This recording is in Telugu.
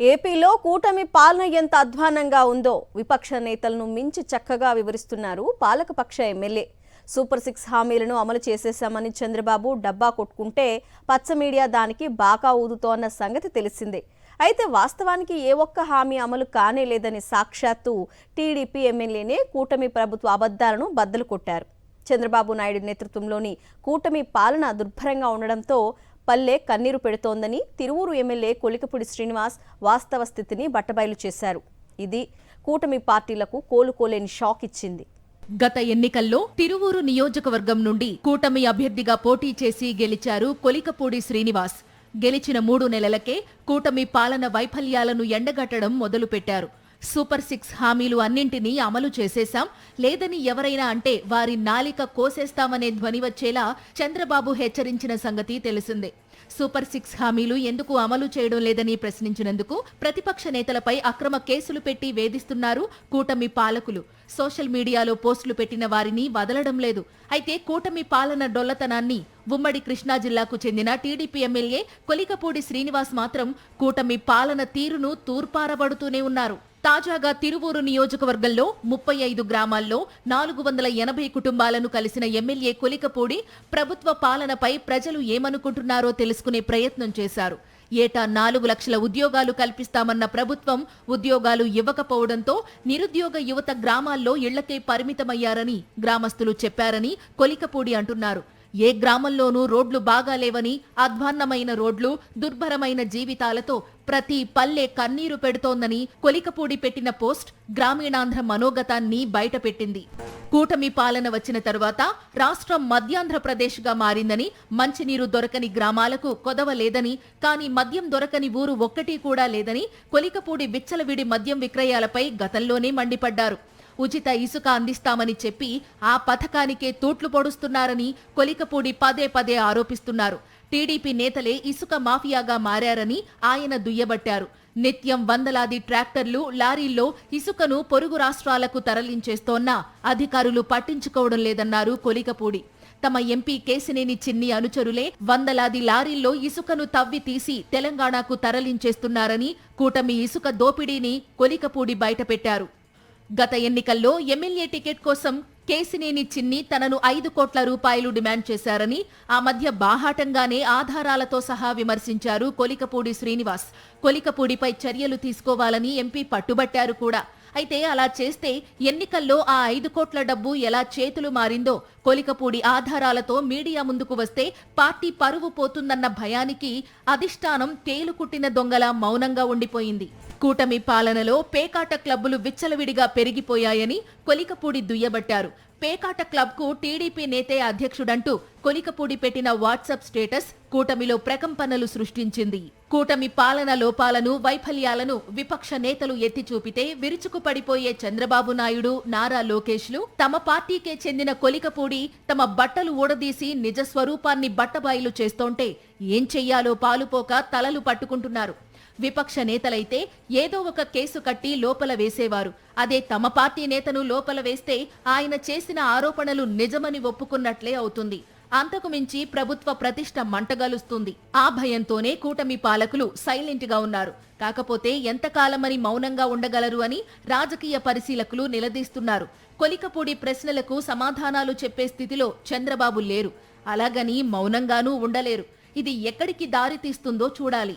ఏపీలో కూటమి పాలన ఎంత అధ్వానంగా ఉందో విపక్ష నేతలను మించి చక్కగా వివరిస్తున్నారు పాలకపక్ష ఎమ్మెల్యే. సూపర్ 6 హామీలను అమలు చేసేశామని చంద్రబాబు డబ్బా కొట్టుకుంటే పచ్చ మీడియా దానికి బాకా ఊదుతోన్న సంగతి తెలిసిందే. అయితే వాస్తవానికి ఏ ఒక్క హామీ అమలు కానే లేదని సాక్షాత్తు టీడీపీ ఎమ్మెల్యేనే కూటమి ప్రభుత్వ అబద్ధాలను బద్దలు కొట్టారు. చంద్రబాబు నాయుడు నేతృత్వంలోని కూటమి పాలన దుర్భరంగా ఉండడంతో పల్లె కన్నీరు పెడుతోందని తిరువూరు ఎమ్మెల్యే కొలికపూడి శ్రీనివాస్ వాస్తవ స్థితిని బట్టబయలు చేశారు. ఇది కూటమి పార్టీలకు కోలుకోలేని షాక్ ఇచ్చింది. గత ఎన్నికల్లో తిరువూరు నియోజకవర్గం నుండి కూటమి అభ్యర్థిగా పోటీ చేసి గెలిచారు కొలికపూడి శ్రీనివాస్. గెలిచిన 3 నెలలకే కూటమి పాలన వైఫల్యాలను ఎండగట్టడం మొదలుపెట్టారు. సూపర్ 6 హామీలు అన్నింటినీ అమలు చేసేశాం, లేదని ఎవరైనా అంటే వారి నాలిక కోసేస్తామనే ధ్వని వచ్చేలా చంద్రబాబు హెచ్చరించిన సంగతి తెలిసిందే. సూపర్ 6 హామీలు ఎందుకు అమలు చేయడం లేదని ప్రశ్నించినందుకు ప్రతిపక్ష నేతలపై అక్రమ కేసులు పెట్టి వేధిస్తున్నారు కూటమి పాలకులు. సోషల్ మీడియాలో పోస్టులు పెట్టిన వారిని వదలడం లేదు. అయితే కూటమి పాలన డొల్లతనాన్ని ఉమ్మడి కృష్ణా జిల్లాకు చెందిన టీడీపీ ఎమ్మెల్యే కొలికపూడి శ్రీనివాస్ మాత్రం కూటమి పాలన తీరును తూర్పారబడుతూనే ఉన్నారు. తాజాగా తిరువూరు నియోజకవర్గంలో 35 గ్రామాల్లో 480 కుటుంబాలను కలిసిన ఎమ్మెల్యే కొలికపూడి ప్రభుత్వ పాలనపై ప్రజలు ఏమనుకుంటున్నారో తెలుసుకునే ప్రయత్నం చేశారు. ఏటా 4 లక్షల ఉద్యోగాలు కల్పిస్తామన్న ప్రభుత్వం ఉద్యోగాలు ఇవ్వకపోవడంతో నిరుద్యోగ యువత గ్రామాల్లో ఇళ్లకే పరిమితమయ్యారని గ్రామస్తులు చెప్పారని కొలికపూడి అంటున్నారు. ఏ గ్రామంలోనూ రోడ్లు బాగాలేవని, అధ్వాన్నమైన రోడ్లు, దుర్భరమైన జీవితాలతో ప్రతి పల్లె కన్నీరు పెడుతోందని కొలికపూడి పెట్టిన పోస్ట్ గ్రామీణాంధ్ర మనోగతాన్ని బయటపెట్టింది. కూటమి పాలన వచ్చిన తరువాత రాష్ట్రం మధ్యాంధ్రప్రదేశ్గా మారిందని, మంచినీరు దొరకని గ్రామాలకు కొదవ లేదని, కానీ మద్యం దొరకని ఊరు ఒక్కటి కూడా లేదని కొలికపూడి విచ్చలవిడి మద్యం విక్రయాలపై గతంలోనే మండిపడ్డారు. ఉచిత ఇసుక అందిస్తామని చెప్పి ఆ పథకానికే తూట్లు పొడుస్తున్నారని కొలికపూడి పదే పదే ఆరోపిస్తున్నారు. టీడీపీ నేతలే ఇసుక మాఫియాగా మారారని ఆయన దుయ్యబట్టారు. నిత్యం వందలాది ట్రాక్టర్లు, లారీల్లో ఇసుకను పొరుగు రాష్ట్రాలకు తరలించేస్తోన్నా అధికారులు పట్టించుకోవడం లేదన్నారు కొలికపూడి. తమ ఎంపీ కేశినేని చిన్ని అనుచరులే వందలాది లారీల్లో ఇసుకను తవ్వి తీసి తెలంగాణకు తరలించేస్తున్నారని కూటమి ఇసుక దోపిడీని కొలికపూడి బయటపెట్టారు. గత ఎన్నికల్లో ఎమ్మెల్యే టికెట్ కోసం కేశినేని చిన్ని తనను 5 కోట్ల రూపాయలు డిమాండ్ చేశారని ఆ మధ్య బాహాటంగానే ఆధారాలతో సహా విమర్శించారు కొలికపూడి శ్రీనివాస్. కొలికపూడిపై చర్యలు తీసుకోవాలని ఎంపీ పట్టుబట్టారు కూడా. అయితే అలా చేస్తే ఎన్నికల్లో ఆ 5 కోట్ల డబ్బు ఎలా చేతులు మారిందో కొలికపూడి ఆధారాలతో మీడియా ముందుకు వస్తే పార్టీ పరువు పోతుందన్న భయానికి అధిష్టానం తేలుకుట్టిన దొంగలా మౌనంగా ఉండిపోయింది. కూటమి పాలనలో పేకాట క్లబ్బులు విచ్చలవిడిగా పెరిగిపోయాయని కొలికపూడి దుయ్యబట్టారు. పేకాట క్లబ్కు టీడీపీ నేతే అధ్యక్షుడంటూ కొలికపూడి పెట్టిన వాట్సాప్ స్టేటస్ కూటమిలో ప్రకంపనలు సృష్టించింది. కూటమి పాలన లోపాలను, వైఫల్యాలను విపక్ష నేతలు ఎత్తి చూపితే విరుచుకుపడిపోయే చంద్రబాబు నాయుడు, నారా లోకేష్లు తమ పార్టీకే చెందిన కొలికపూడి తమ బట్టలు ఊడదీసి నిజ స్వరూపాన్ని బట్టబయలు చేస్తోంటే ఏం చెయ్యాలో పాలుపోక తలలు పట్టుకుంటున్నారు. విపక్ష నేతలైతే ఏదో ఒక కేసు కట్టి లోపల వేసేవారు. అదే తమ పార్టీ నేతను లోపల వేస్తే ఆయన చేసిన ఆరోపణలు నిజమని ఒప్పుకున్నట్లే అవుతుంది. అంతకు మించి ప్రభుత్వ ప్రతిష్ట మంటగలుస్తుంది. ఆ భయంతోనే కూటమి పాలకులు సైలెంట్ గా ఉన్నారు. కాకపోతే ఎంతకాలమని మౌనంగా ఉండగలరు అని రాజకీయ పరిశీలకులు నిలదీస్తున్నారు. కొలికపూడి ప్రశ్నలకు సమాధానాలు చెప్పే స్థితిలో చంద్రబాబు లేరు. అలాగని మౌనంగానూ ఉండలేరు. ఇది ఎక్కడికి దారి తీస్తుందో చూడాలి.